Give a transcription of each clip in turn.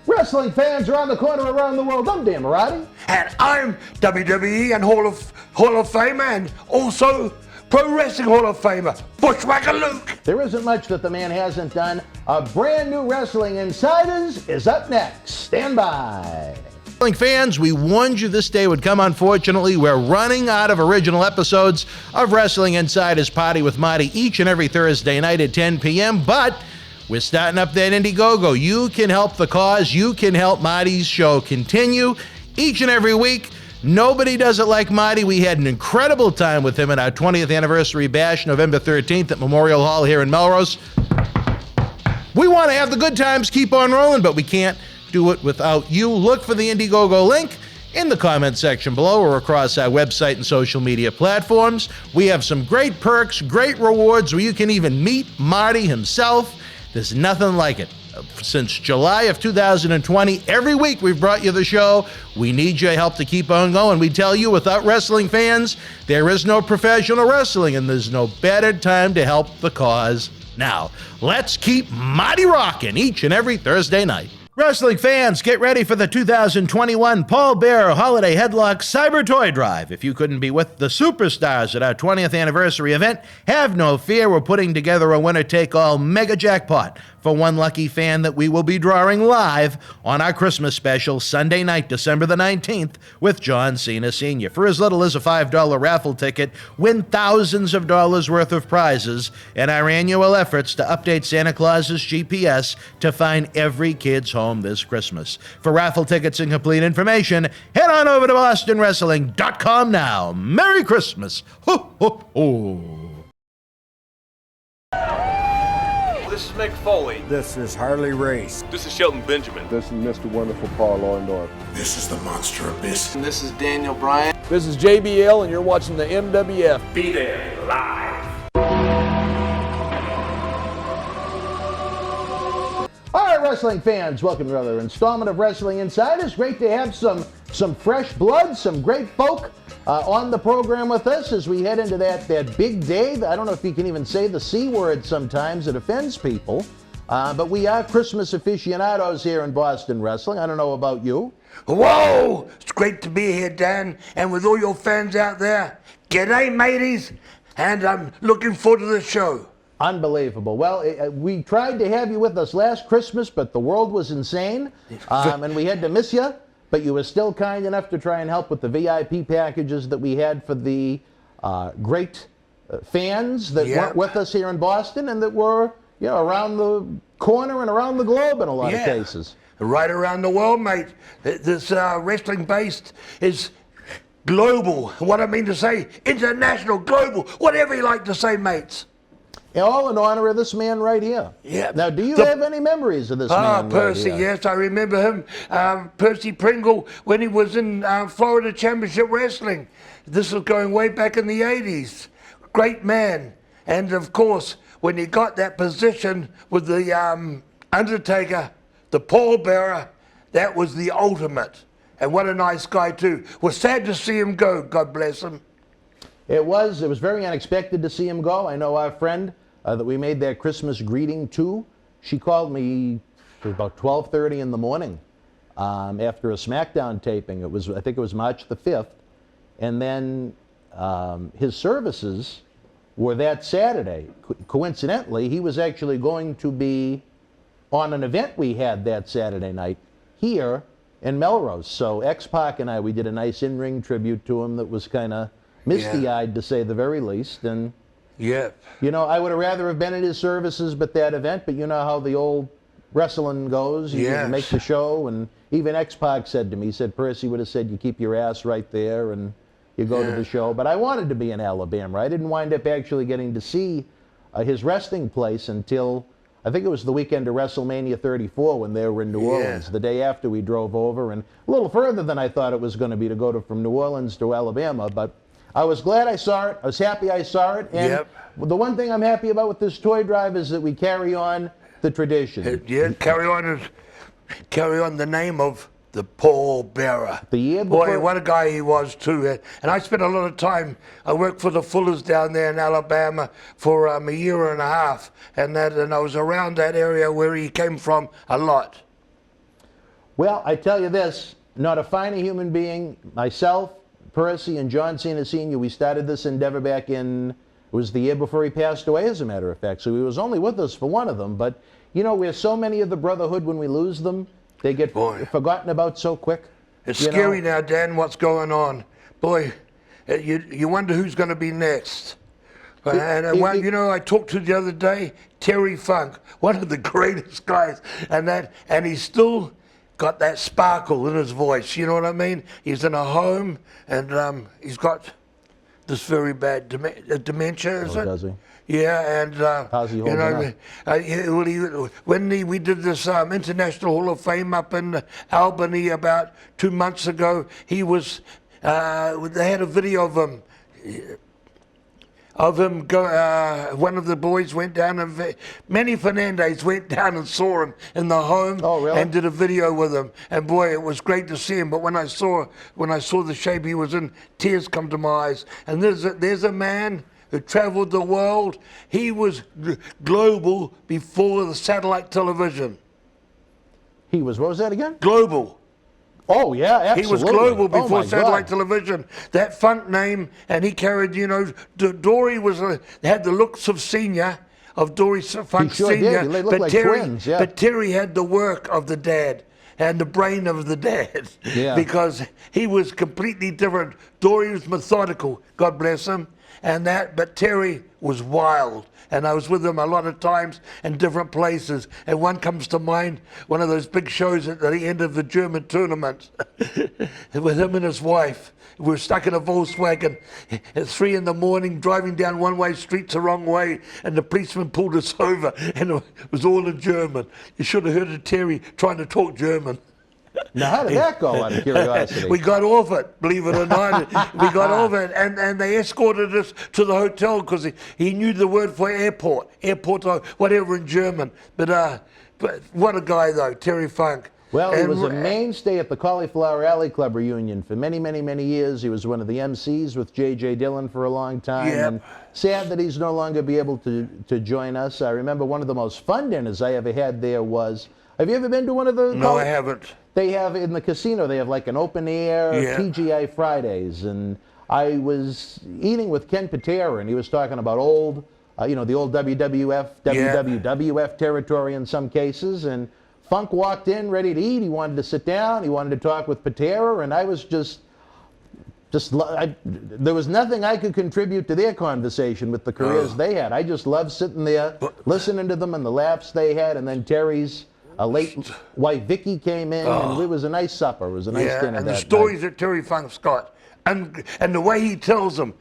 Wrestling fans around the corner, around the world, I'm Dan Marty. And I'm WWE and Hall of Famer and also Pro Wrestling Hall of Famer, Bushwhacker Luke. There isn't much that the man hasn't done. A brand new Wrestling Insiders is up next. Stand by. Wrestling fans, we warned you this day would come. Unfortunately, we're running out of original episodes of Wrestling Insiders Party with Marty each and every Thursday night at 10 p.m., but we're starting up that Indiegogo. You can help the cause. You can help Marty's show continue each and every week. Nobody does it like Marty. We had an incredible time with him at our 20th anniversary bash, November 13th at Memorial Hall here in Melrose. We want to have the good times keep on rolling, but we can't do it without you. Look for the Indiegogo link in the comment section below or across our website and social media platforms. We have some great perks, great rewards where you can even meet Marty himself. There's nothing like it. Since July of 2020, every week we've brought you the show. We need your help to keep on going. We tell you, without wrestling fans, there is no professional wrestling, and there's no better time to help the cause now. Let's keep Marty rocking each and every Thursday night. Wrestling fans, get ready for the 2021 Paul Bearer Holiday Headlock Cyber Toy Drive. If you couldn't be with the superstars at our 20th anniversary event, have no fear. We're putting together a winner-take-all mega jackpot for one lucky fan that we will be drawing live on our Christmas special Sunday night, December the 19th, with John Cena Sr. For as little as a $5 raffle ticket, win thousands of dollars worth of prizes in our annual efforts to update Santa Claus's GPS to find every kid's home this Christmas. For raffle tickets and complete information, head on over to BostonWrestling.com now. Merry Christmas! Ho, ho, ho! This is Mick Foley. This is Harley Race. This is Shelton Benjamin. This is Mr. Wonderful Paul Orndorff. This is the Monster Abyss. And this is Daniel Bryan. This is JBL, and you're watching the MWF. Be there live. All right, wrestling fans, welcome to another installment of Wrestling Insiders. Great to have some fresh blood, some great folk on the program with us as we head into that big day. I don't know if you can even say the C word sometimes. It offends people. But we are Christmas aficionados here in Boston Wrestling. I don't know about you. Whoa! It's great to be here, Dan, and with all your fans out there. G'day, mateys, and I'm looking forward to the show. Unbelievable. Well, we tried to have you with us last Christmas, but the world was insane, and we had to miss you. But you were still kind enough to try and help with the VIP packages that we had for the great fans that weren't with us here in Boston and that were, around the corner and around the globe in a lot of cases. Right around the world, mate. This wrestling based is global. What I mean to say, international, global, whatever you like to say, mates. All in honor of this man right here. Yeah. Now, do you have any memories of this man Percy, right here? yes, I remember him. Percy Pringle, when he was in Florida Championship Wrestling. This was going way back in the 80s. Great man. And, of course, when he got that position with the Undertaker, the pallbearer, that was the ultimate. And what a nice guy, too. Was sad to see him go, God bless him. It was very unexpected to see him go. I know our friend that we made that Christmas greeting to, she called me about 12:30 in the morning after a SmackDown taping. I think it was March the 5th. And then his services were that Saturday. Coincidentally, he was actually going to be on an event we had that Saturday night here in Melrose. So X-Pac and we did a nice in-ring tribute to him that was kind of misty-eyed, to say the very least. And I would have rather have been at his services but that event, but you know how the old wrestling goes. You make the show, and even X-Pac said to me, he said, Percy would have said, you keep your ass right there and you go to the show. But I wanted to be in Alabama. I didn't wind up actually getting to see his resting place until, I think it was the weekend of WrestleMania 34 when they were in New Orleans. The day after we drove over, and a little further than I thought it was going to be to go from New Orleans to Alabama, but I was glad I saw it. I was happy I saw it. And the one thing I'm happy about with this toy drive is that we carry on the tradition. Carry on the name of the pallbearer. The year before. Boy, what a guy he was too. And I spent a lot of time. I worked for the Fullers down there in Alabama for a year and a half, and I was around that area where he came from a lot. Well, I tell you this, not a finer human being. Myself, Percy, and John Cena Sr., we started this endeavor back in, it was the year before he passed away, as a matter of fact. So he was only with us for one of them. But, you know, we're so many of the Brotherhood, when we lose them, they get forgotten about so quick. It's scary now, Dan, what's going on. Boy, you wonder who's going to be next. You know, I talked to the other day, Terry Funk, one of the greatest guys, and he's still got that sparkle in his voice. You know what I mean? He's in a home, and he's got this very bad dementia. Is it? Does he? Yeah, and how's he holding up? When we did this International Hall of Fame up in Albany about 2 months ago, he was. They had a video of him. One of the boys went down, and Manny Fernandez went down and saw him in the home. Oh, really? And did a video with him. And boy, it was great to see him. But when I saw the shape he was in, tears come to my eyes. And there's a man who traveled the world. He was global before the satellite television. He was, what was that again? Global. Oh, yeah, absolutely. He was global Oh, before my satellite God. television. That Funk name, and he carried, you know, Dory had the looks of Senior, of Dory Funk He sure Senior. did. They looked like twins, yeah. But Terry had the work of the dad and the brain of the dad. Yeah. Because he was completely different. Dory was methodical, God bless him, but Terry was wild. And I was with him a lot of times in different places. And one comes to mind, one of those big shows at the end of the German tournament with him and his wife. We were stuck in a Volkswagen at 3 in the morning, driving down one-way streets the wrong way, and the policeman pulled us over, and it was all in German. You should have heard of Terry trying to talk German. Now, how did that go, out of curiosity? We got off it, believe it or not. We got off it, and they escorted us to the hotel because he knew the word for airport or whatever in German. But what a guy, though, Terry Funk. Well, he was a mainstay at the Cauliflower Alley Club reunion for many, many, many years. He was one of the MCs with J.J. Dillon for a long time. Yep. And sad that he's no longer be able to join us. I remember one of the most fun dinners I ever had there was, have you ever been to one of the... No, I haven't. They have, in the casino, they have like an open air TGI Fridays. And I was eating with Ken Patera, and he was talking about old, the old WWF, WWF territory in some cases. And Funk walked in ready to eat. He wanted to sit down. He wanted to talk with Patera. And I was there was nothing I could contribute to their conversation with the careers they had. I just loved sitting there, listening to them and the laughs they had. And then Terry's late wife Vicky came in, and it was a nice supper. It was a nice dinner. And that the stories night. that Terry Funk's got, and the way he tells them,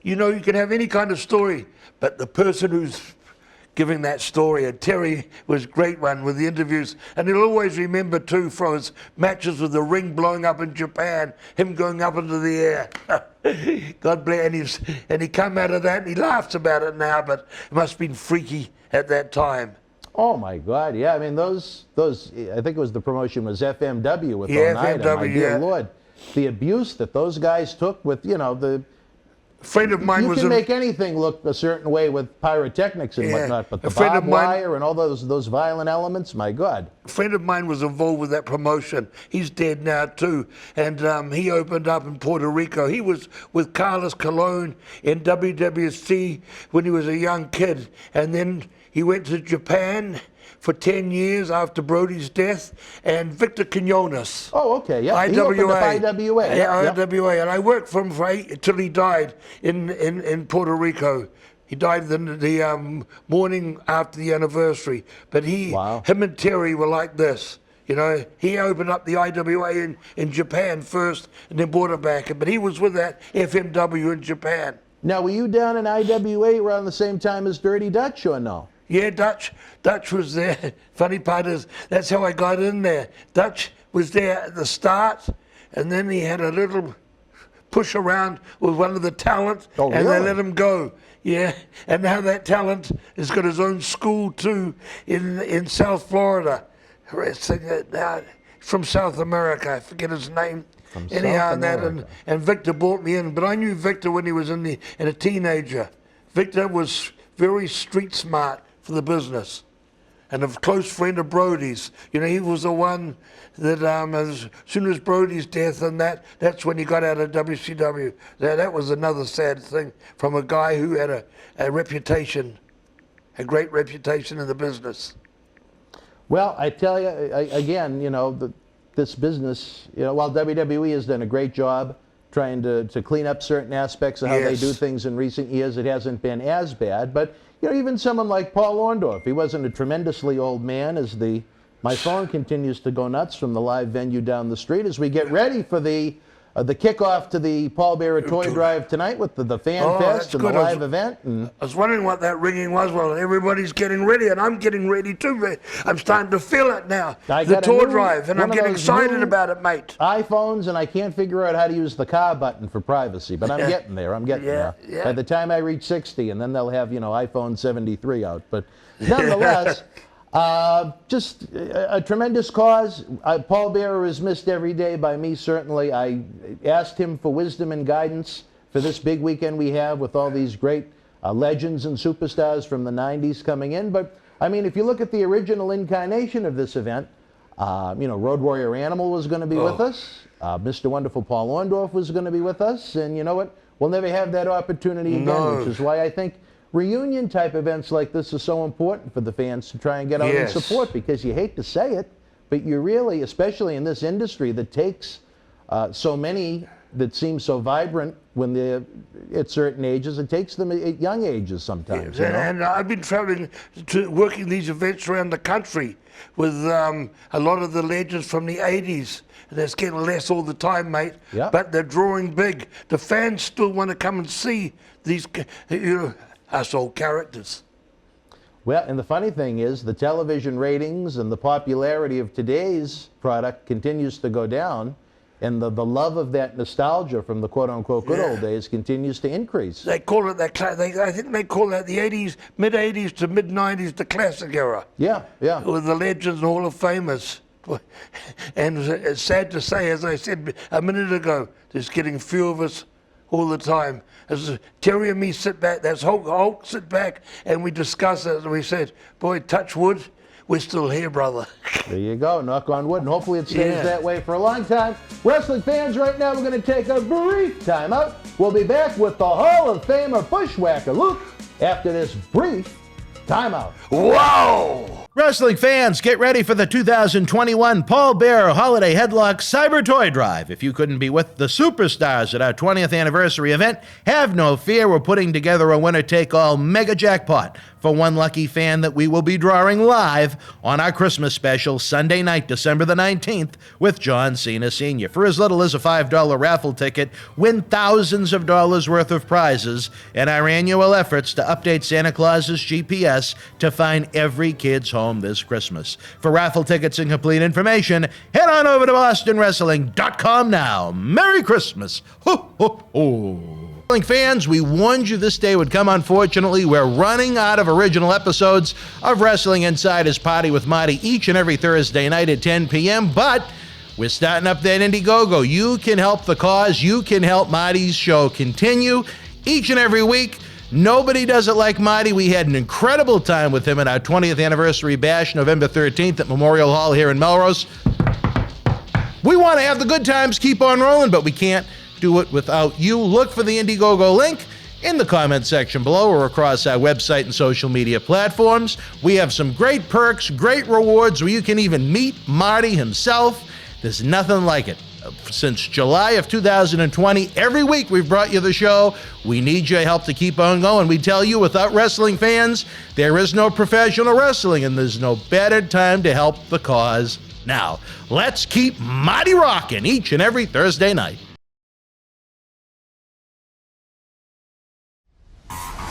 you can have any kind of story, but the person who's giving that story, and Terry was a great one with the interviews, and he'll always remember too from his matches with the ring blowing up in Japan, him going up into the air. God bless, and he come out of that, and he laughs about it now, but it must have been freaky at that time. Oh my God! Yeah, I mean those. I think it was the promotion was FMW with Oneida. FMW, My dear Lord, the abuse that those guys took with the. A friend of mine you was can make anything look a certain way with pyrotechnics and whatnot, but the friend of barbed wire and all those violent elements, my God. A friend of mine was involved with that promotion. He's dead now too, and he opened up in Puerto Rico. He was with Carlos Colon in WWC when he was a young kid, and then he went to Japan for 10 years after Brody's death, and Victor Quinones. Oh, okay, yeah. IWA. He opened up IWA. Yeah, Yep. IWA, and I worked for him until he died in Puerto Rico. He died the morning after the anniversary. But him and Terry were like this. He opened up the IWA in Japan first, and then brought it back. But he was with that FMW in Japan. Now, were you down in IWA around the same time as Dirty Dutch, or no? Yeah, Dutch was there. Funny part is, that's how I got in there. Dutch was there at the start, and then he had a little push around with one of the talent, and they let him go. Yeah, and now that talent has got his own school too in South Florida. From South America, I forget his name. And Victor brought me in, but I knew Victor when he was in a teenager. Victor was very street smart for the business, and a close friend of Brody's. You know, he was the one that as soon as Brody's death and that's when he got out of WCW. That was another sad thing from a guy who had a reputation, a great reputation in the business. Well, I tell you, again, you know, this business, you know, while WWE has done a great job trying to clean up certain aspects of how they do things in recent years, it hasn't been as bad. But, you know, even someone like Paul Orndorff, he wasn't a tremendously old man, as my phone continues to go nuts from the live venue down the street as we get ready for the kickoff to the Paul Bearer Toy Drive tonight with the Fan Fest and the live event. And I was wondering what that ringing was. Well, everybody's getting ready, and I'm getting ready too. I'm starting to feel it now. The tour drive, and I'm getting excited about it, mate. iPhones, and I can't figure out how to use the car button for privacy, but I'm getting there. I'm getting there. Yeah. By the time I reach 60, and then they'll have, you know, iPhone 73 out. But nonetheless, just a tremendous cause. Paul Bearer is missed every day by me, certainly. I asked him for wisdom and guidance for this big weekend we have with all these great legends and superstars from the 90s coming in. But, I mean, if you look at the original incarnation of this event, you know, Road Warrior Animal was going to be with us. Mr. Wonderful Paul Orndorff was going to be with us. And you know what? We'll never have that opportunity again, which is why I think reunion type events like this are so important for the fans to try and get out and support, because you hate to say it, but you really, especially in this industry that takes so many that seem so vibrant when they're at certain ages, it takes them at young ages sometimes. You know? And I've been traveling working these events around the country with a lot of the legends from the 80s. That's getting less all the time, mate. Yeah. But they're drawing big. The fans still want to come and see these, you know, us old characters. Well, and the funny thing is, the television ratings and the popularity of today's product continues to go down, and the love of that nostalgia from the quote-unquote good old days continues to increase. They call it I think they call that the 80s, mid-80s to mid-90s, the classic era. Yeah, yeah. With the legends and Hall of Famers. And it's sad to say, as I said a minute ago, there's getting few of us all the time. As Terry and me sit back, that's Hulk sit back, and we discuss it, and we said, boy, touch wood, we're still here, brother. There you go, knock on wood, and hopefully it stays that way for a long time. Wrestling fans, right now we're going to take a brief timeout. We'll be back with the Hall of Famer Bushwhacker Luke after this brief timeout. Wow! Wrestling fans, get ready for the 2021 Paul Bearer Holiday Headlock Cyber Toy Drive. If you couldn't be with the superstars at our 20th anniversary event, have no fear. We're putting together a winner-take-all mega jackpot for one lucky fan that we will be drawing live on our Christmas special Sunday night, December the 19th, with John Cena Sr. For as little as a $5 raffle ticket, win thousands of dollars worth of prizes in our annual efforts to update Santa Claus's GPS to find every kid's home this Christmas. For raffle tickets and complete information, head on over to BostonWrestling.com now. Merry Christmas. Ho, ho, ho. Fans, we warned you this day would come. Unfortunately, we're running out of original episodes of Wrestling Insider's Party with Marty each and every Thursday night at 10 p.m., but we're starting up that Indiegogo. You can help the cause. You can help Marty's show continue each and every week. Nobody does it like Marty. We had an incredible time with him at our 20th anniversary bash, November 13th at Memorial Hall here in Melrose. We want to have the good times keep on rolling, but we can't do it without you. Look for the Indiegogo link in the comment section below or across our website and social media platforms. We have some great perks, great rewards where you can even meet Marty himself. There's nothing like it. Since July of 2020, every week we've brought you the show. We need your help to keep on going. We tell you, without wrestling fans, there is no professional wrestling, and there's no better time to help the cause now. Let's keep Marty rocking each and every Thursday night.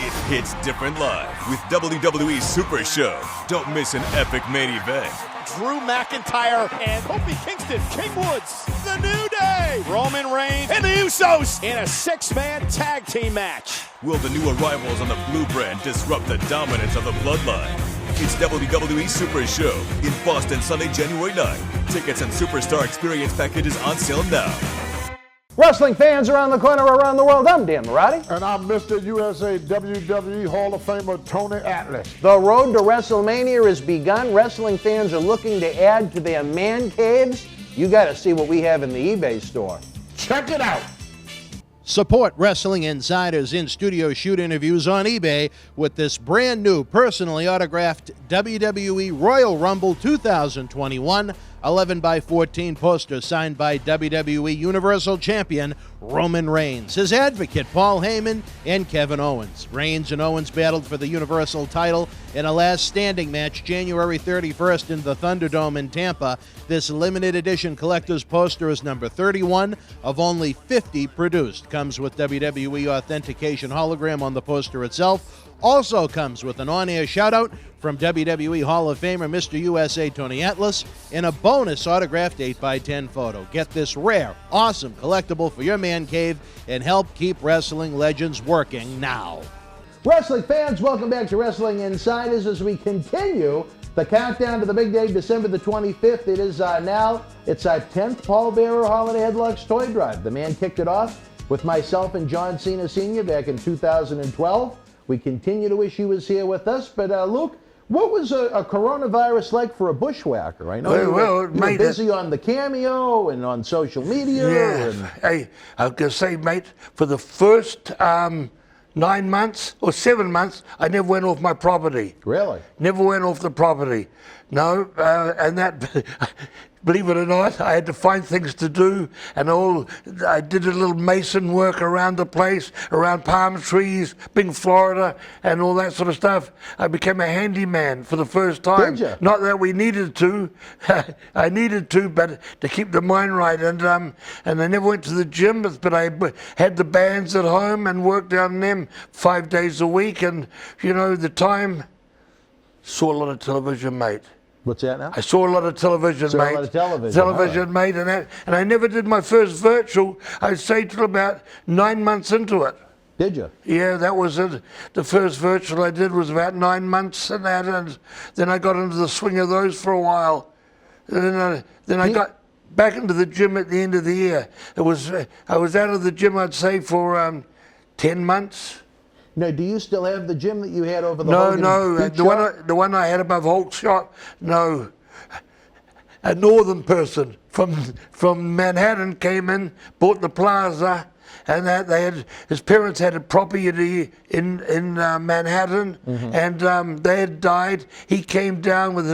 It hits different live with WWE Super Show. Don't miss an epic main event. Drew McIntyre and Kofi Kingston, King Woods, The New Day, Roman Reigns, and the Usos in a six-man tag team match. Will the new arrivals on the Blue Brand disrupt the dominance of the Bloodline? It's WWE Super Show in Boston, Sunday, January 9th. Tickets and Superstar Experience packages on sale now. Wrestling fans around the corner, around the world, I'm Dan Marty. And I'm Mr. USA WWE Hall of Famer Tony Atlas. The road to WrestleMania has begun. Wrestling fans are looking to add to their man caves. You got to see what we have in the eBay store. Check it out. Support Wrestling Insider's in-studio shoot interviews on eBay with this brand new personally autographed WWE Royal Rumble 2021 11x14 poster signed by WWE Universal Champion Roman Reigns, his advocate Paul Heyman, and Kevin Owens. Reigns and Owens battled for the Universal title in a last standing match January 31st in the Thunderdome in Tampa. This limited edition collector's poster is number 31 of only 50 produced. Comes with WWE authentication hologram on the poster itself. Also comes with an on-air shout-out from WWE Hall of Famer Mr. USA Tony Atlas and a bonus autographed 8x10 photo. Get this rare, awesome collectible for your man cave and help keep wrestling legends working now. Wrestling fans, welcome back to Wrestling Insiders as we continue the countdown to the big day, December the 25th. It is now, it's our 10th Paul Bearer Holiday Headlocks Toy Drive. The man kicked it off with myself and John Cena Sr. back in 2012. We continue to wish he was here with us. But Luke, what was a coronavirus like for a bushwhacker? I know you were busy on the Cameo and on social media. Yeah. Hey, I was going to say, mate, for the first 9 months or 7 months, I never went off my property. Really? Never went off the property. No, and that, believe it or not, I had to find things to do, and I did a little mason work around the place, around palm trees, being Florida, and all that sort of stuff. I became a handyman for the first time. Did you? Not that we needed to, I needed to, but to keep the mind right. And I never went to the gym, but I had the bands at home and worked on them 5 days a week. And you know, the time, saw a lot of television, mate. What's that now? I saw a lot of television, mate. A lot of television. Television, mate, and I never did my first virtual, I'd say, till about 9 months into it. Did you? Yeah, that was it. The first virtual I did was about 9 months and that, and then I got into the swing of those for a while. And then I got back into the gym at the end of the year. I was out of the gym, I'd say, for 10 months. Now, do you still have the gym that you had over the No, the one I had above Hulk's shop, no. A northern person from Manhattan came in, bought the plaza, and his parents had a property in Manhattan, and they had died. He came down with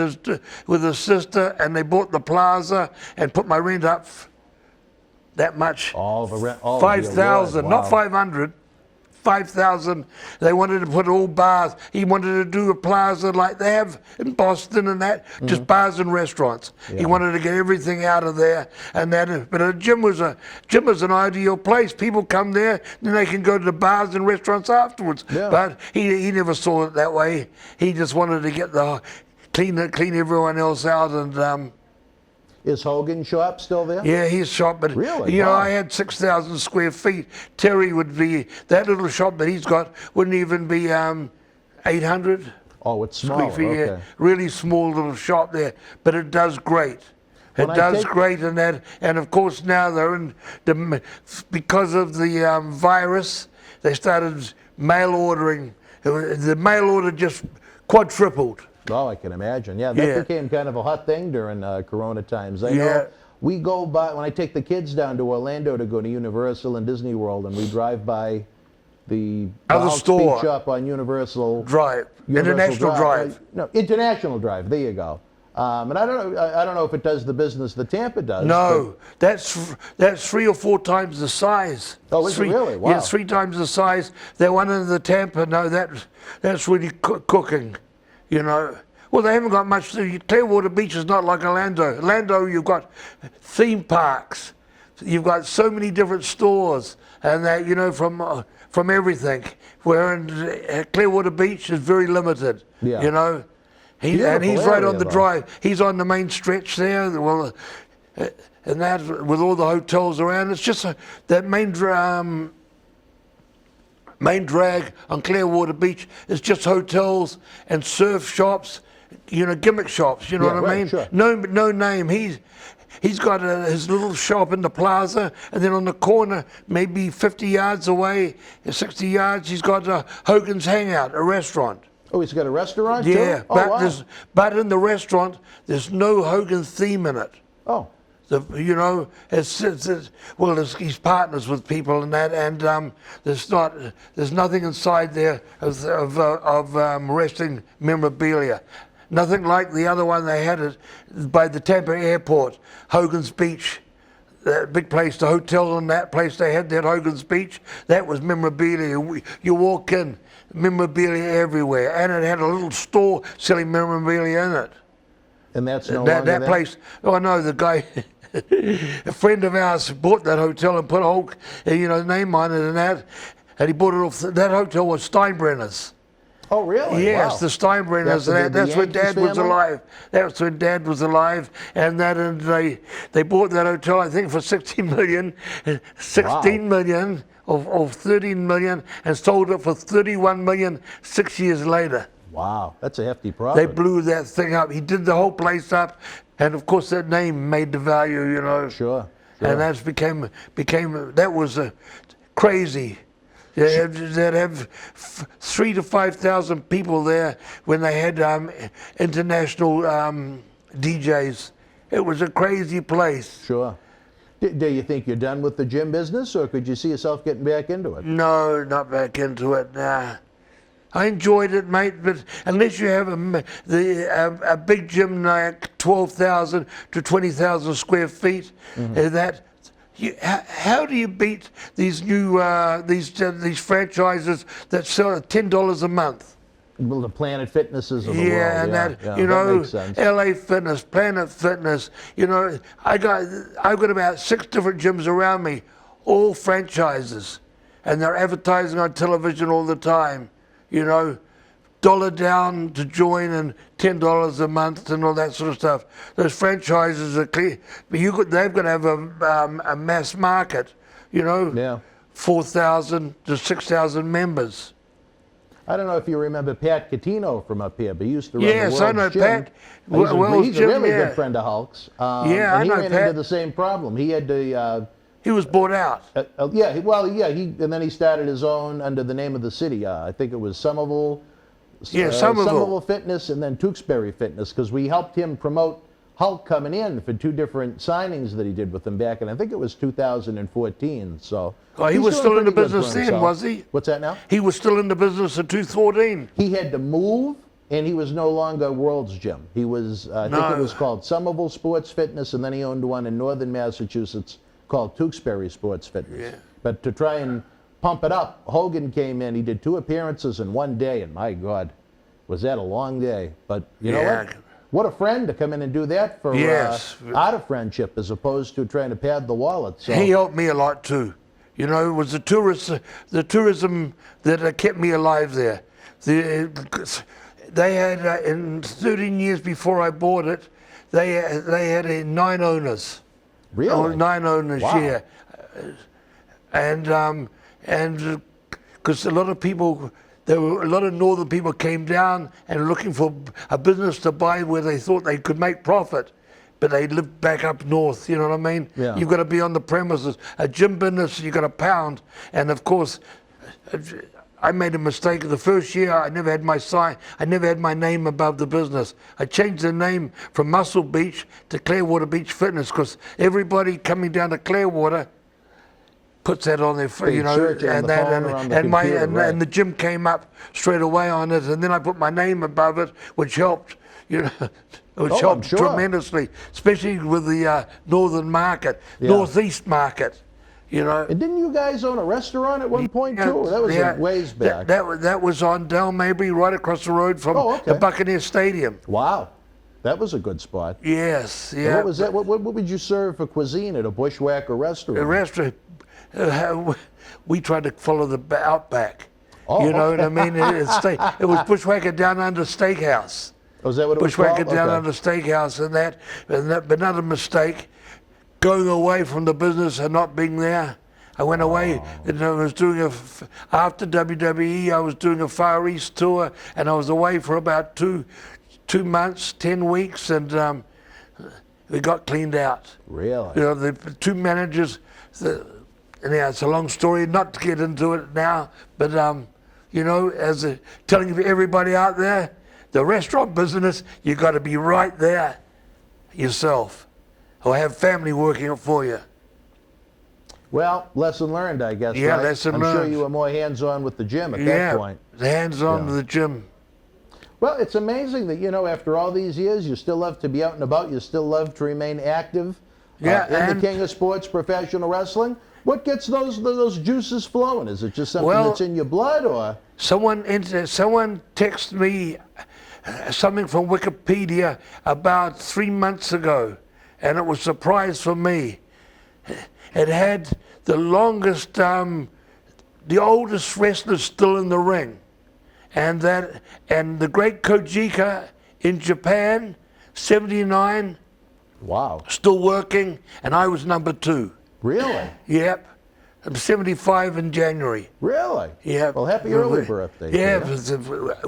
his sister, and they bought the plaza and put my rent up that much. All the rent, 5,000, wow. not 500. 5,000. They wanted to put all bars. He wanted to do a plaza like they have in Boston and that, just bars and restaurants. Yeah. He wanted to get everything out of there and that. But a gym was an ideal place. People come there, then they can go to the bars and restaurants afterwards. Yeah. But he never saw it that way. He just wanted to get clean everyone else out. And is Hogan's shop still there? Yeah, his shop, but really? You know, I had 6,000 square feet. Terry would be, that little shop that he's got wouldn't even be 800. Oh, it's small. Okay. Yeah, really small little shop there, but it does great. It does great, and of course now they're in because of the virus, they started mail ordering. The mail order just quadrupled. Oh, I can imagine. Yeah, that became kind of a hot thing during Corona times. I know we go by, when I take the kids down to Orlando to go to Universal and Disney World, and we drive by the other store shop on Universal Drive. International Drive. No, International Drive. There you go. And I don't know if it does the business that Tampa does. No, that's 3 or 4 times the size. Oh, is it really? Wow. Yeah, 3 times the size. That one in the Tampa, no, that's really cooking. You know, well, they haven't got much. Clearwater Beach is not like Orlando. Orlando, you've got theme parks. You've got so many different stores, and that, you know, from everything. Where in Clearwater Beach is very limited. Yeah. You know, he's right on the drive. He's on the main stretch there. Well, and that with all the hotels around, it's just that main drag on Clearwater Beach is just hotels and surf shops, you know, gimmick shops, you know what I mean? Sure. No name. He's got his little shop in the plaza, and then on the corner, maybe 50 yards away, 60 yards, he's got Hogan's Hangout, a restaurant. Oh, he's got a restaurant too? Yeah, Oh, but wow. but in the restaurant, there's no Hogan theme in it. Oh, He's partners with people and that, and there's nothing inside there of wrestling memorabilia. Nothing like the other one they had it by the Tampa airport, Hogan's Beach. That big place, the hotel and that place they had, that Hogan's Beach, that was memorabilia. You walk in, memorabilia everywhere, and it had a little store selling memorabilia in it. and that's no longer That there? place, oh no, the guy, a friend of ours bought that hotel and put a whole, name on it and that, and he bought it off, that hotel was Steinbrenner's. Oh, really? Yes, Wow. the Steinbrenners. That's when Yankees Dad was family? alive. That's when Dad was alive, and they bought that hotel, I think, for 16 million, or 13 million, and sold it for 31 million 6 years later. Wow, that's a hefty They profit. blew that thing up. He did the whole place up, and of course that name made the value, Sure. And that became that was crazy. They'd have 3,000 to 5,000 people there when they had international DJs. It was a crazy place. Sure. Do you think you're done with the gym business, or could you see yourself getting back into it? No, not back into it. Nah. I enjoyed it, mate, but unless you have a big gym like 12,000 to 20,000 square feet, how do you beat these new these franchises that sell at $10 a month? Well, the Planet Fitnesses of the world. Yeah, and that that makes sense. LA Fitness, Planet Fitness. I've got about 6 different gyms around me, all franchises, and they're advertising on television all the time. $1 down to join and $10 a month and all that sort of stuff. Those franchises are clear, but they've got to have a mass market. Yeah. 4,000 to 6,000 members. I don't know if you remember Pat Catino from up here, but he used to run Yes, the I know World's Gym. Pat. He's a really good friend of Hulk's. Yeah, I and know he ran Pat. into the same problem. He had to. He was bought out. And then he started his own under the name of the city. I think it was Somerville. Yeah, Somerville Fitness, and then Tewksbury Fitness, because we helped him promote Hulk coming in for 2 different signings that he did with him back in, I think it was 2014. So. Oh, he he's was doing still in the pretty good business for then, himself. was he? What's that now? He was still in the business in 2014. He had to move, and he was no longer World's Gym. He was, I think it was called Somerville Sports Fitness, and then he owned one in northern Massachusetts called Tewksbury Sports Fitness. Yeah. But to try and pump it up, Hogan came in. He did 2 appearances in one day, and my God, was that a long day. But you know what? What a friend to come in and do that for out of friendship as opposed to trying to pad the wallet. So. He helped me a lot too. It was the tourism that kept me alive there. They had, in 13 years before I bought it, they had 9 owners. Really? Oh, 9 owners, Wow. yeah. And because a lot of people, there were a lot of northern people came down and looking for a business to buy where they thought they could make profit, but they lived back up north. You know what I mean? Yeah. You've got to be on the premises. A gym business, you've got to pound. And of course, I made a mistake. The first year, I never had my sign. I never had my name above the business. I changed the name from Muscle Beach to Clearwater Beach Fitness because everybody coming down to Clearwater puts that on their, They search it on and the that, phone or on the and my computer, right. and the gym came up straight away on it, and then I put my name above it, which helped, which I'm helped sure. tremendously, especially with the northern market, northeast market. And didn't you guys own a restaurant at one point too? That was a ways back. That was on Del Mabry, right across the road from the Buccaneer Stadium. Wow, that was a good spot. Yes, And yeah. what was that? What would you serve for cuisine at a Bushwhacker restaurant? The restaurant, we tried to follow the Outback. Oh, you know what I mean? It was Bushwhacker Down Under Steakhouse. Oh, is that what it was Bushwhacker called? Down Okay. Under Steakhouse, and that, but another mistake, going away from the business and not being there. I went away and I was doing after WWE, I was doing a Far East tour, and I was away for about two months, 10 weeks, and We got cleaned out. Really? You know, the two managers, anyhow, it's a long story, not to get into it now, but, you know, telling everybody out there, the restaurant business, you got to be right there yourself, or have family working it for you. Well, lesson learned, I guess. Yeah, right? lesson I'm learned. sure you were more hands-on with the gym at that point. Hands-on with the gym. Well, it's amazing that, you know, after all these years, you still love to be out and about. You still love to remain active in the king of sports, professional wrestling. What gets those juices flowing? Is it just something that's in your blood, or? Someone texted me something from Wikipedia about 3 months ago, and it was a surprise for me. It had the longest, the oldest wrestler still in the ring. And the great Kojika in Japan, 79. Wow. Still working, and I was number 2. Really? Yep. I'm 75 in January. Really? Yeah. Well, happy early birthday. Yeah,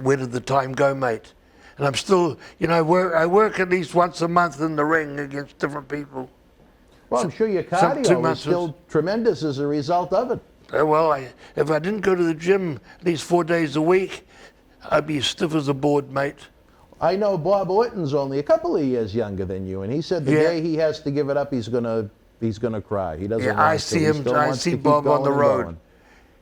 where did the time go, mate? And I'm still, you know, I work at least once a month in the ring against different people. Well, I'm sure your cardio is still tremendous as a result of it. Well, if I didn't go to the gym at least 4 days a week, I'd be as stiff as a board, mate. I know Bob Orton's only a couple of years younger than you, and he said the day he has to give it up, he's gonna cry. He doesn't. Yeah, I see Bob on the road.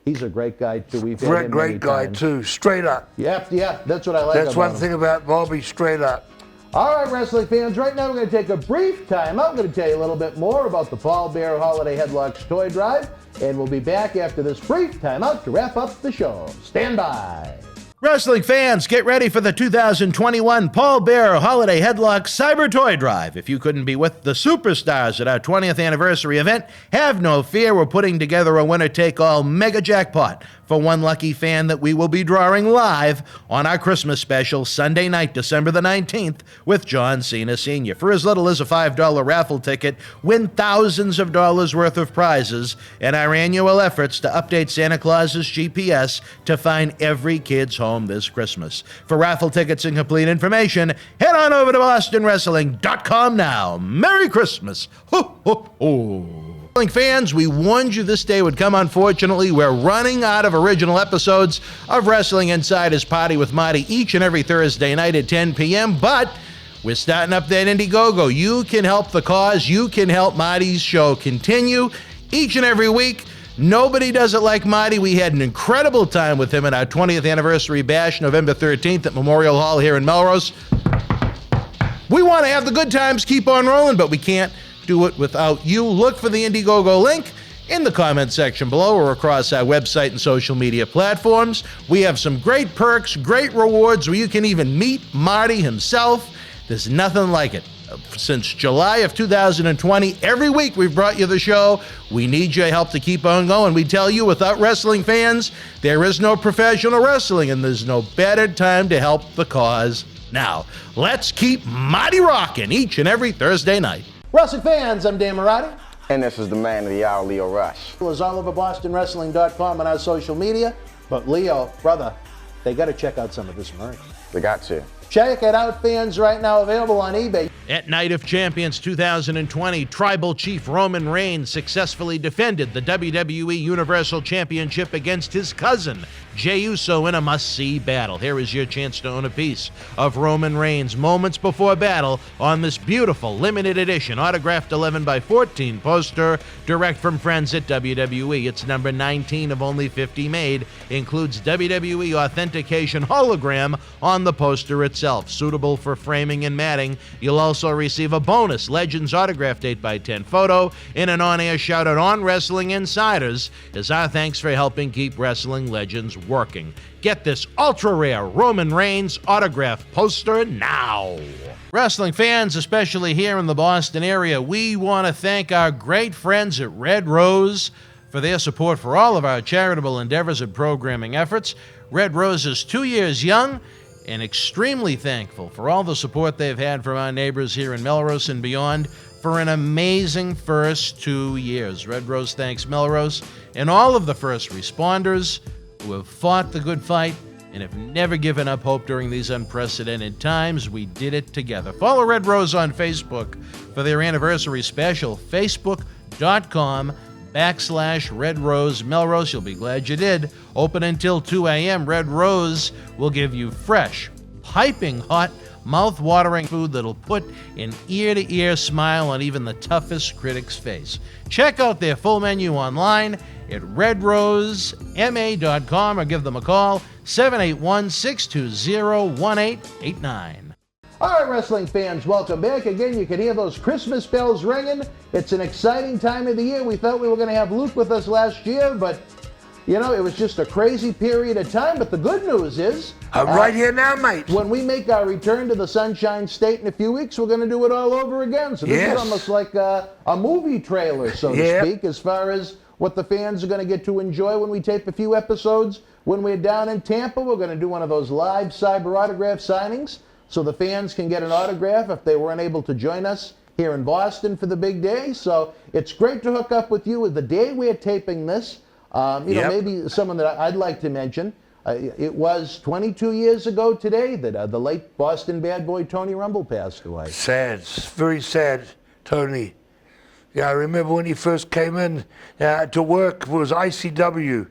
He's a great guy too. We've had him great many guy times. too. Straight up. Yeah, that's what I like. That's about one him. thing about Bobby. Straight up. All right, wrestling fans. Right now, we're going to take a brief time out. I'm going to tell you a little bit more about the Paul Bear Holiday Headlocks Toy Drive, and we'll be back after this brief time out to wrap up the show. Stand by. Wrestling fans, get ready for the 2021 Paul Bear Holiday Headlock Cyber Toy Drive. If you couldn't be with the superstars at our 20th anniversary event, have no fear. We're putting together a winner-take-all mega jackpot for one lucky fan that we will be drawing live on our Christmas special Sunday night, December the 19th, with John Cena Sr. For as little as a $5 raffle ticket, win thousands of dollars worth of prizes in our annual efforts to update Santa Claus's GPS to find every kid's home this Christmas. For raffle tickets and complete information, head on over to BostonWrestling.com now. Merry Christmas! Ho, ho, ho! Fans, we warned you this day would come. Unfortunately, we're running out of original episodes of Wrestling Insider's Party with Marty each and every Thursday night at 10 p.m., but we're starting up that Indiegogo. You can help the cause. You can help Marty's show continue each and every week. Nobody does it like Marty. We had an incredible time with him at our 20th anniversary bash, November 13th at Memorial Hall here in Melrose. We want to have the good times keep on rolling, but we can't do it without you. Look for the Indiegogo link in the comment section below or across our website and social media platforms. We have some great perks, great rewards where you can even meet Marty himself. There's nothing like it. Since July of 2020, every week we've brought you the show. We need your help to keep on going. We tell you, without wrestling fans, there is no professional wrestling, and there's no better time to help the cause now. Let's keep Marty rocking each and every Thursday night. Wrestling fans, I'm Dan Marty. And this is the man of the hour, Leo Rush. It was all over BostonWrestling.com and our social media. But Leo, brother, they got to check out some of this merch. They got to. Check it out, fans, right now available on eBay. At Night of Champions 2020, Tribal Chief Roman Reigns successfully defended the WWE Universal Championship against his cousin, Jey Uso, in a must-see battle. Here is your chance to own a piece of Roman Reigns moments before battle on this beautiful limited edition autographed 11x14 poster direct from friends at WWE. It's number 19 of only 50 made. Includes WWE authentication hologram on the poster itself, suitable for framing and matting. You'll also receive a bonus Legends autographed 8x10 photo in an on-air shout-out on Wrestling Insiders as our thanks for helping keep Wrestling Legends working. Get this ultra-rare Roman Reigns autograph poster now. Wrestling fans, especially here in the Boston area, we want to thank our great friends at Red Rose for their support for all of our charitable endeavors and programming efforts. Red Rose is 2 years young and extremely thankful for all the support they've had from our neighbors here in Melrose and beyond for an amazing first 2 years. Red Rose thanks Melrose and all of the first responders who have fought the good fight and have never given up hope during these unprecedented times. We did it together. Follow Red Rose on Facebook for their anniversary special, facebook.com/Red Rose Melrose. You'll be glad you did. Open until 2 a.m. Red Rose will give you fresh, piping hot, mouth-watering food that'll put an ear-to-ear smile on even the toughest critic's face. Check out their full menu online at redrosema.com or give them a call, 781-620-1889. All right, wrestling fans, welcome back. Again, you can hear those Christmas bells ringing. It's an exciting time of the year. We thought we were going to have Luke with us last year, but, you know, it was just a crazy period of time. But the good news is... I'm right here now, mate. When we make our return to the Sunshine State in a few weeks, we're going to do it all over again. So this is almost like a movie trailer, so to speak, as far as what the fans are going to get to enjoy when we tape a few episodes. When we're down in Tampa, we're going to do one of those live cyber autograph signings so the fans can get an autograph if they weren't able to join us here in Boston for the big day. So it's great to hook up with you. The day we're taping this, you know, maybe someone that I'd like to mention, it was 22 years ago today that the late Boston bad boy Tony Rumble passed away. Sad, very sad, Tony. Yeah, I remember when he first came in to work, it was ICW.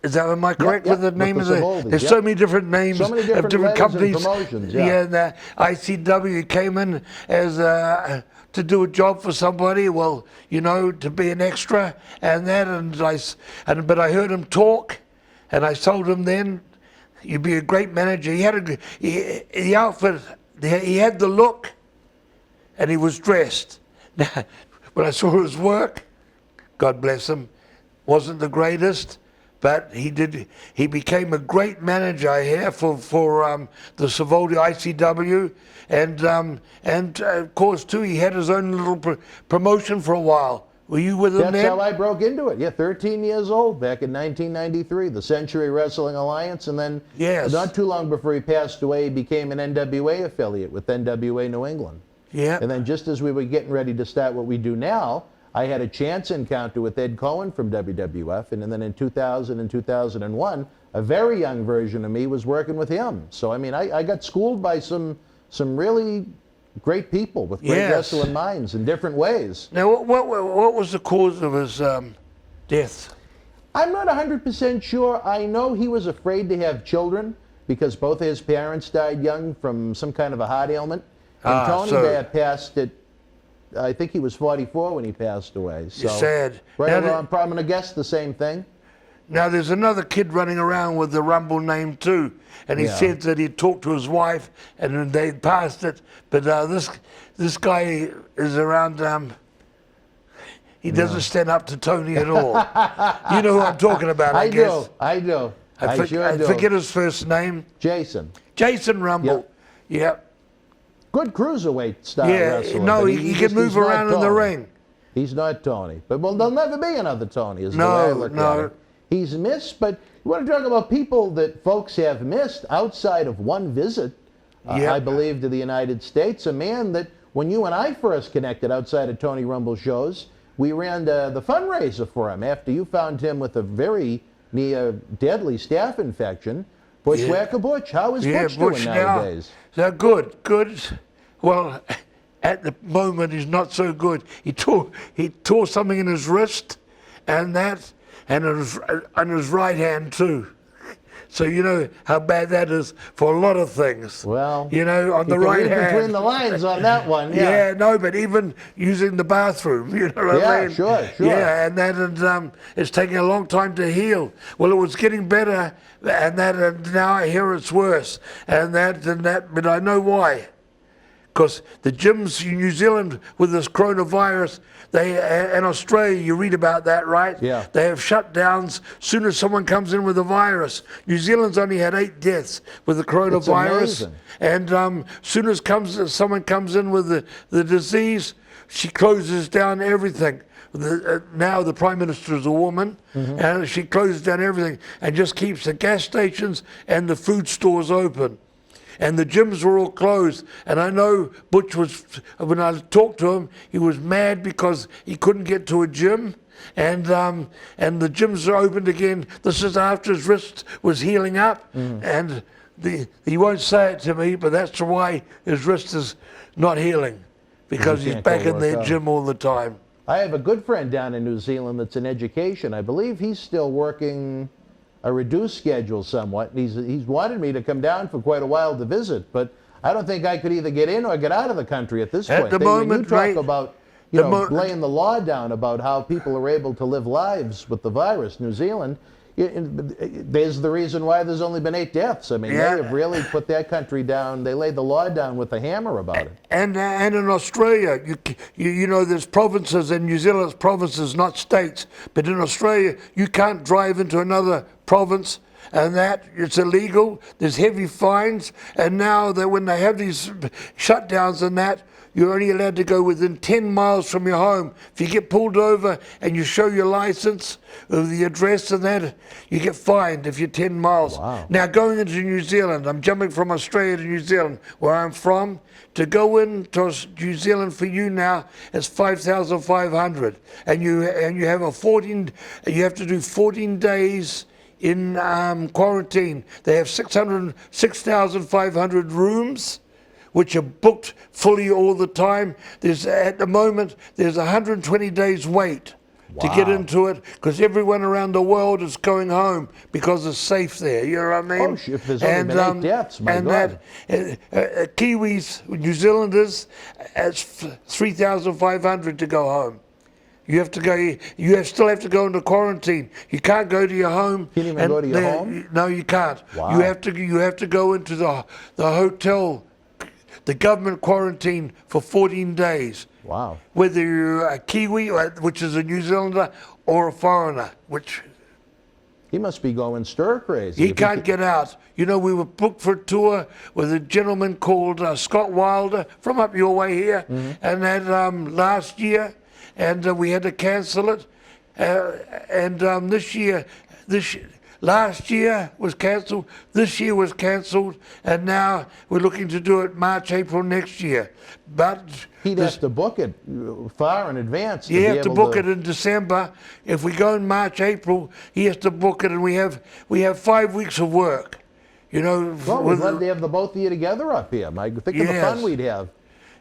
Is that, am I correct with the name of the? There's so many different names so many of different companies. And promotions, and ICW came in as to do a job for somebody. Well, you know, to be an extra and that, but I heard him talk, and I told him then, you'd be a great manager. He had the outfit, he had the look, and he was dressed. Now, when I saw his work, God bless him, wasn't the greatest. But he became a great manager here for the Savoldi ICW, and of course too he had his own little promotion for a while. Were you with him then? That's how I broke into it. Yeah, 13 years old back in 1993, the Century Wrestling Alliance, and then not too long before he passed away, he became an NWA affiliate with NWA New England. Yeah. And then just as we were getting ready to start what we do now, I had a chance encounter with Ed Cohen from WWF, and then in 2000 and 2001, a very young version of me was working with him. So, I mean, I got schooled by some really great people with great wrestling minds in different ways. Now, what was the cause of his death? I'm not 100% sure. I know he was afraid to have children because both of his parents died young from some kind of a heart ailment. And Tony passed at, I think he was 44 when he passed away. So, you're sad. Right around, I'm going to guess the same thing. Now, there's another kid running around with the Rumble name too, and he said that he talked to his wife and they passed it. But this guy is around. He doesn't stand up to Tony at all. You know who I'm talking about, I guess. I do. I forget his first name. Jason. Jason Rumble. Yep. Good cruiserweight style wrestler. No, he can move around in the ring. He's not Tony. But, well, there'll never be another Tony, is the way I look at it. He's missed, but you want to talk about people that folks have missed outside of one visit, I believe, to the United States. A man that, when you and I first connected outside of Tony Rumble shows, we ran the fundraiser for him after you found him with a very near deadly staph infection. Bushwhacker Butch. How is Butch doing nowadays? So good. Well, at the moment he's not so good. He tore something in his wrist, and on his right hand too. So you know how bad that is for a lot of things. Well, you know, on the right hand. Between the lines on that one. Yeah, no, but even using the bathroom, you know what I mean? Sure. Yeah, and it's taking a long time to heal. Well, it was getting better, and now I hear it's worse, but I know why. Because the gyms in New Zealand with this coronavirus, in Australia, you read about that, right? Yeah. They have shutdowns as soon as someone comes in with a virus. New Zealand's only had 8 deaths with the coronavirus. And as soon as someone comes in with the disease, she closes down everything. Now the Prime Minister is a woman, and she closes down everything and just keeps the gas stations and the food stores open. and the gyms were all closed. And I know Butch was, when I talked to him, he was mad because he couldn't get to a gym. And the gyms are opened again. This is after his wrist was healing up, and he won't say it to me, but that's why his wrist is not healing, because he's back in the gym all the time. I have a good friend down in New Zealand that's in education. I believe he's still working a reduced schedule somewhat. He's wanted me to come down for quite a while to visit, but I don't think I could either get in or get out of the country at this point. At the moment, when you talk right, about laying the law down about how people are able to live lives with the virus, New Zealand, there's the reason why there's only been 8 deaths. I mean, they have really put that country down. They laid the law down with a hammer about it. And in Australia, you know, there's provinces, in New Zealand's provinces, not states. But in Australia, you can't drive into another province, and that it's illegal. There's heavy fines, and now that when they have these shutdowns and that, you're only allowed to go within 10 miles from your home. If you get pulled over and you show your license of the address and that, you get fined if you're 10 miles. Wow. Now, going into New Zealand, I'm jumping from Australia to New Zealand, where I'm from. To go into New Zealand for you now is $5,500, and you have you have to do 14 days in quarantine. They have 6,500 rooms, which are booked fully all the time. At the moment, there's 120 days wait to get into it, because everyone around the world is going home because it's safe there. You know what I mean? Oh, if there's only been 8 deaths, my God. Kiwis, New Zealanders, it's 3,500 to go home. You have to go. You still have to go into quarantine. You can't go to your home. Can't even go to your home? No, you can't. Wow. You have to go into the hotel, the government quarantine for 14 days. Wow. Whether you're a Kiwi, which is a New Zealander, or a foreigner, which He must be going stir crazy. he can't get out. You know, we were booked for a tour with a gentleman called Scott Wilder from up your way here, and that last year, and we had to cancel it. Last year was cancelled, this year was cancelled, and now we're looking to do it March, April next year. But he'd have to book it far in advance. You have to book it in December. If we go in March, April, he has to book it, and we have 5 weeks of work. You know. Well, we'd love to have the both of you together up here, Mike. Think of the fun we'd have.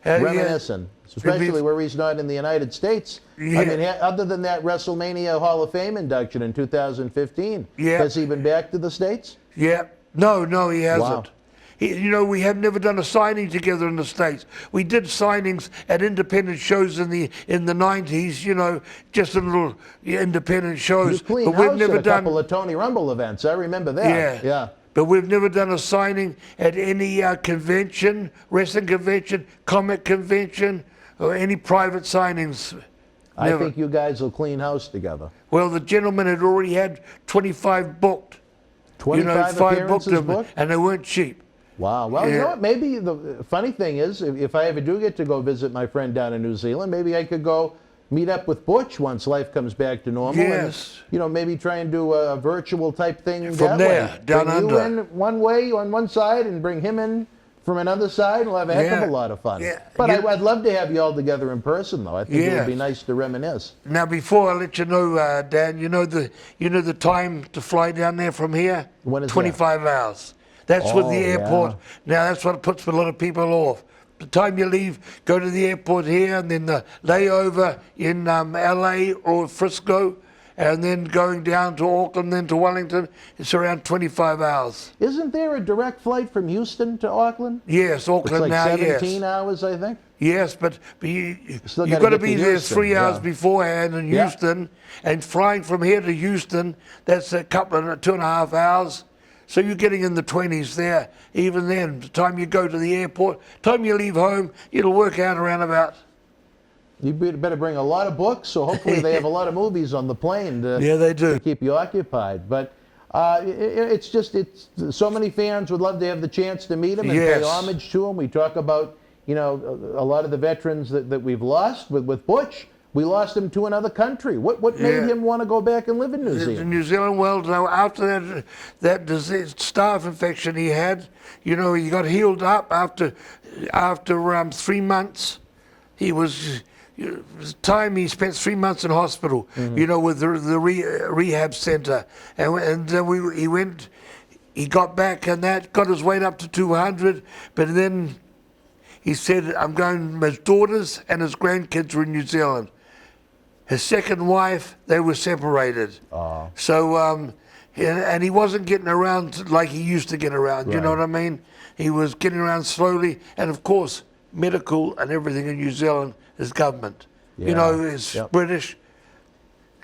Reminiscing, especially where he's not in the United States. Yeah. I mean, other than that WrestleMania Hall of Fame induction in 2015, Yeah. has he been back to the States? Yeah. No, he hasn't. Wow. We have never done a signing together in the States. We did signings at independent shows in the 90s, you know, just a little independent shows. You cleaned but we've house never at a couple of Tony Rumble events. I remember that. Yeah. But we've never done a signing at any convention, wrestling convention, comic convention, or any private signings. I Never. think you guys will clean house together. Well, the gentleman had already had 25 booked. 25 appearances booked? And they weren't cheap. Wow. Well, you know what? Maybe the funny thing is, if I ever do get to go visit my friend down in New Zealand, maybe I could go meet up with Butch once life comes back to normal. Yes. And, you know, maybe try and do a virtual type thing From there, down bring under. you in one way on one side and bring him in from another side. We'll have a heck of a lot of fun. Yeah. But I'd love to have you all together in person, though. I think it would be nice to reminisce. Now, before I let you know, Dan, you know the time to fly down there from here? When is 25 hours. That's with the airport. yeah. Now, that's what puts a lot of people off. The time you leave, go to the airport here, and then the layover in LA or Frisco, and then going down to Auckland, then to Wellington, it's around 25 hours. Isn't there a direct flight from Houston to Auckland? Yes, Auckland It's like now, 17 hours, I think. Yes, but you've Still got gotta to get be to there Houston, 3 hours yeah. beforehand in Houston, and flying from here to Houston, that's a couple of 2.5 hours. So you're getting in the 20s there. Even then, the time you go to the airport, time you leave home, it'll work out around about. You better bring a lot of books, so hopefully they have a lot of movies on the plane to, Yeah, they do. to keep you occupied. But it's so many fans would love to have the chance to meet him and pay homage to him. We talk about, you know, a lot of the veterans that we've lost with Butch. We lost him to another country. What made him want to go back and live in New Zealand? New Zealand, well, now after that disease, staph infection he had, you know, he got healed up after 3 months. He was, he spent 3 months in hospital, you know, with the rehab center. And then he got back and that, got his weight up to 200, but then he said, I'm going, his daughters and his grandkids were in New Zealand. His second wife, they were separated. Oh. So, and he wasn't getting around like he used to get around, you know what I mean? He was getting around slowly, and of course, medical and everything in New Zealand is government. Yeah. You know, it's British,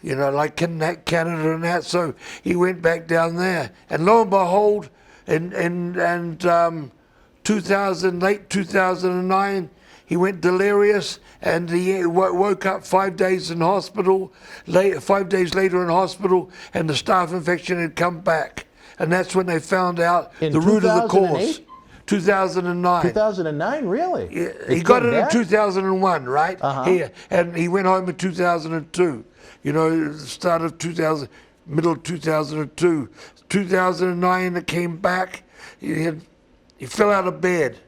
you know, like Canada and that, so he went back down there. And lo and behold, in late 2009, he went delirious, and he woke up 5 days in hospital, 5 days later in hospital, and the staph infection had come back. And that's when they found out the root of the cause. 2009. 2009, really? Yeah, he got it in 2001, right? And he went home in 2002. You know, start of middle of 2002. 2009, it came back. He fell out of bed.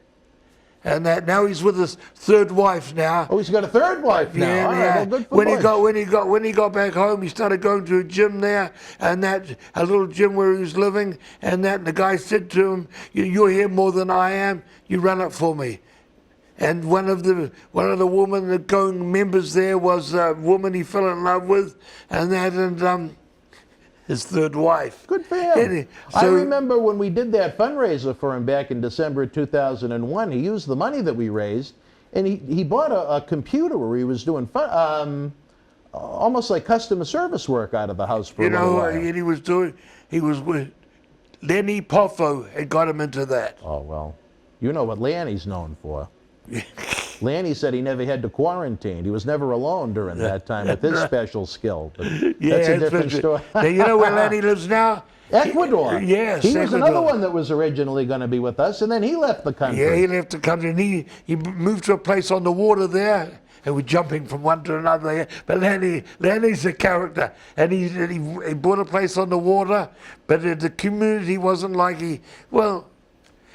And that now he's with his third wife now. Oh, he's got a third wife now. Yeah, All right, yeah. well, good for when Butch. he got back home, he started going to a gym there, and a little gym where he was living, and the guy said to him, "You're here more than I am. You run it for me." And one of the women, the going members there was a woman he fell in love with, and his third wife. Good for him. I remember when we did that fundraiser for him back in December 2001, he used the money that we raised, and he bought a computer where he was doing almost like customer service work out of the house for a little while. And he was with Lenny Poffo had got him into that. Oh, well, you know what Lanny's known for. Lanny said he never had to quarantine. He was never alone during that time with his special skill. But that's a different story. Now, you know where Lanny lives now? Ecuador. Yes, he was Ecuador. another one that was originally going to be with us, and then he left the country. Yeah, he left the country, and he moved to a place on the water there, and we're jumping from one to another. But Lanny's a character, and he bought a place on the water, but the community wasn't like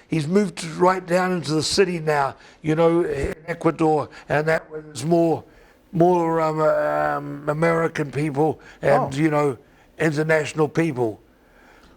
he's moved right down into the city now, you know, in Ecuador, and that was more American people and, you know, international people.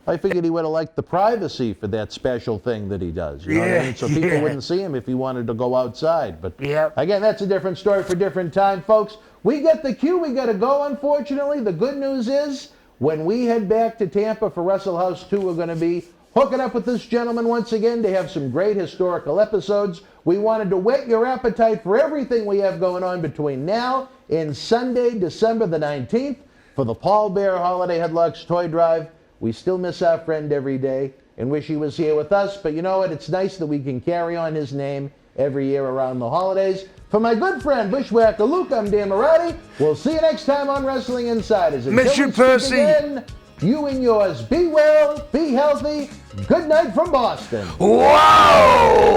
I figured he would have liked the privacy for that special thing that he does. You know what I mean? So people wouldn't see him if he wanted to go outside. But again, that's a different story for a different time, folks. We get the cue. We got to go, unfortunately. The good news is when we head back to Tampa for Wrestle House 2, we're going to be hooking up with this gentleman once again to have some great historical episodes. We wanted to whet your appetite for everything we have going on between now and Sunday, December the 19th for the Paul Bear Holiday Headlocks Toy Drive. We still miss our friend every day and wish he was here with us, but you know what? It's nice that we can carry on his name every year around the holidays. For my good friend Bushwhacker Luke, I'm Dan Marty. We'll see you next time on Wrestling Insiders. Miss you, Percy. Again, you and yours, be well, be healthy. Good night from Boston. Whoa!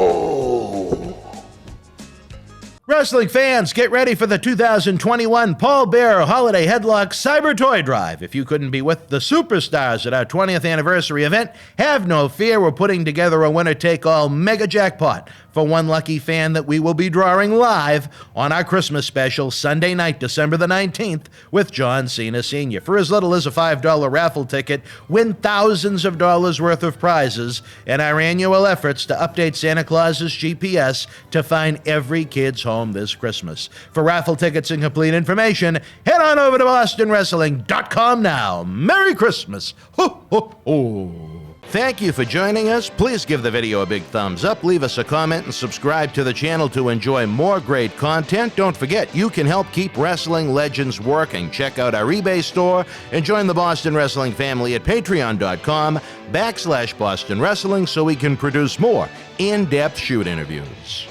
Wrestling fans, get ready for the 2021 Paul Bear Holiday Headlock Cyber Toy Drive. If you couldn't be with the superstars at our 20th anniversary event, have no fear. We're putting together a winner-take-all mega jackpot for one lucky fan that we will be drawing live on our Christmas special Sunday night, December the 19th, with John Cena Sr. For as little as a $5 raffle ticket, win thousands of dollars worth of prizes in our annual efforts to update Santa Claus's GPS to find every kid's home this Christmas. For raffle tickets and complete information, head on over to BostonWrestling.com now. Merry Christmas! Ho, ho, ho! Thank you for joining us. Please give the video a big thumbs up, leave us a comment, and subscribe to the channel to enjoy more great content. Don't forget, you can help keep wrestling legends working. Check out our eBay store and join the Boston Wrestling family at patreon.com/Boston Wrestling so we can produce more in-depth shoot interviews.